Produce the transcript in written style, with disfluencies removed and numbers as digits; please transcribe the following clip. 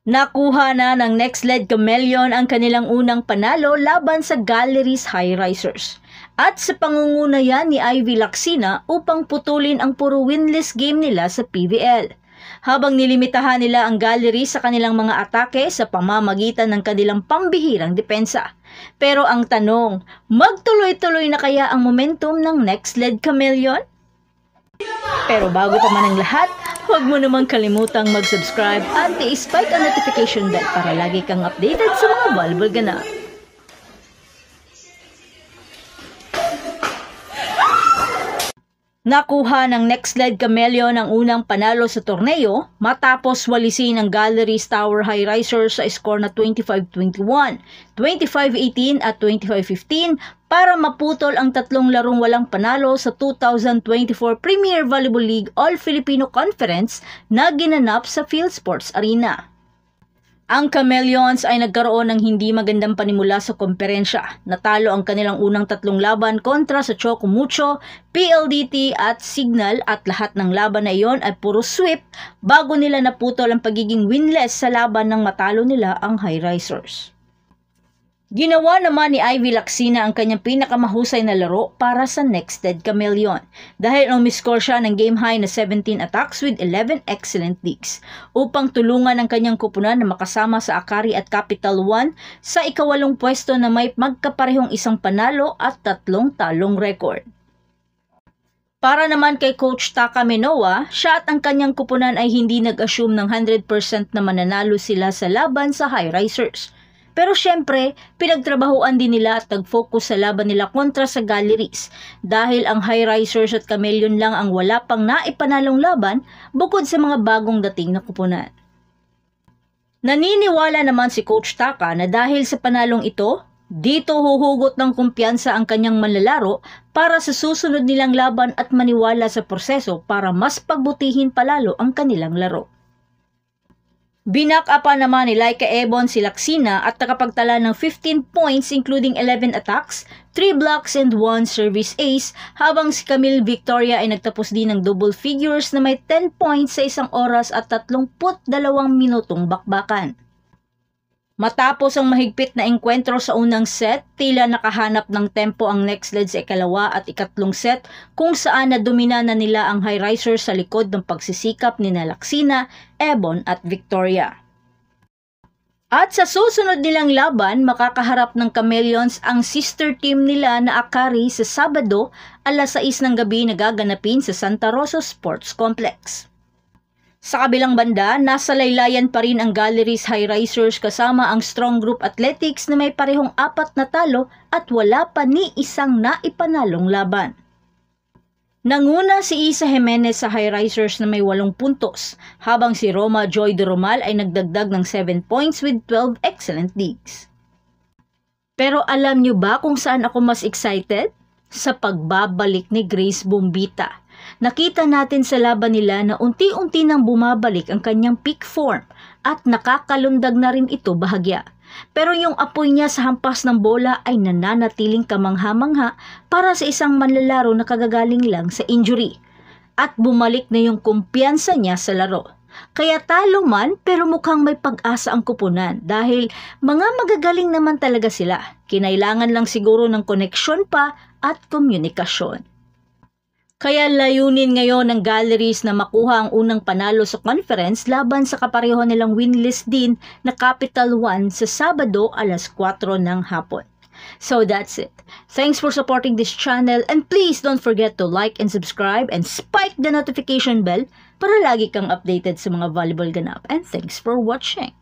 Nakuha na ng Nextled Chameleon ang kanilang unang panalo laban sa Galleries High Risers. At sa pangunguna yan ni Ivy Lacsina upang putulin ang puro winless game nila sa PVL. Habang nilimitahan nila ang Galleries sa kanilang mga atake sa pamamagitan ng kanilang pambihirang depensa. Pero ang tanong, magtuloy-tuloy na kaya ang momentum ng Nextled Chameleon? Pero bago pa man ang lahat, huwag mo namang kalimutang mag-subscribe at i-spike ang notification bell para lagi kang updated sa mga volleyball ganap. Nakuha ng Nextled Chameleon ang unang panalo sa torneo matapos walisin ang Galleries Tower High Risers sa score na 25-21, 25-18 at 25-15 para maputol ang tatlong larong walang panalo sa 2024 Premier Volleyball League All-Filipino Conference na ginanap sa Field Sports Arena. Ang Chameleons ay nagkaroon ng hindi magandang panimula sa komperensya. Natalo ang kanilang unang tatlong laban kontra sa Choco Mucho, PLDT at Signal at lahat ng laban na iyon ay puro sweep bago nila naputol ang pagiging winless sa laban nang matalo nila ang High Risers. Ginawa naman ni Ivy Lacsina ang kanyang pinakamahusay na laro para sa Nextled Chameleon dahil umiscore siya ng game high na 17 attacks with 11 excellent digs upang tulungan ang kanyang kupunan na makasama sa Akari at Capital One sa ikawalong pwesto na may magkaparehong isang panalo at tatlong talong record. Para naman kay Coach Taka Minoa, siya at ang kanyang kupunan ay hindi nag-assume ng 100% na mananalo sila sa laban sa High Risers. Pero syempre, pinagtrabahuan din nila at nag-focus sa laban nila kontra sa Galleries dahil ang High Risers at Chameleon lang ang wala pang naipanalong laban bukod sa mga bagong dating na kupunan. Naniniwala naman si Coach Taka na dahil sa panalong ito, dito huhugot ng kumpiyansa ang kanyang manlalaro para sa susunod nilang laban at maniwala sa proseso para mas pagbutihin palalo ang kanilang laro. Binak-upan naman ni Laika Ebon si Lacsina at nakapagtala ng 15 points including 11 attacks, 3 blocks and 1 service ace habang si Camille Victoria ay nagtapos din ng double figures na may 10 points sa isang oras at 32 minutong bakbakan. Matapos ang mahigpit na engkwentro sa unang set, tila nakahanap ng tempo ang Nextled sa ikalawa at ikatlong set kung saan nadomina na nila ang High Risers sa likod ng pagsisikap ni Lacsina, Ebon at Victoria. At sa susunod nilang laban, makakaharap ng Chameleons ang sister team nila na Akari sa Sabado, alas 6 ng gabi na gaganapin sa Santa Rosa Sports Complex. Sa kabilang banda, nasa laylayan pa rin ang Galleries High Risers kasama ang Strong Group Athletics na may parehong 4 na talo at wala pa ni isang naipanalong laban. Nanguna si Isa Jimenez sa High Risers na may 8 puntos, habang si Roma Joy de Romal ay nagdagdag ng 7 points with 12 excellent digs. Pero alam nyo ba kung saan ako mas excited? Sa pagbabalik ni Grace Bombita. Nakita natin sa laban nila na unti-unti nang bumabalik ang kanyang peak form at nakakalundag na rin ito bahagya. Pero yung apoy niya sa hampas ng bola ay nananatiling kamangha-mangha para sa isang manlalaro na kagagaling lang sa injury. At bumalik na yung kumpiyansa niya sa laro. Kaya talo man pero mukhang may pag-asa ang kupunan dahil mga magagaling naman talaga sila. Kinailangan lang siguro ng koneksyon pa at komunikasyon. Kaya layunin ngayon ng Galleries na makuha ang unang panalo sa conference laban sa kapareho nilang winless din na Capital One sa Sabado alas 4 ng hapon. So that's it. Thanks for supporting this channel and please don't forget to like and subscribe and spike the notification bell para lagi kang updated sa mga volleyball ganap. And thanks for watching.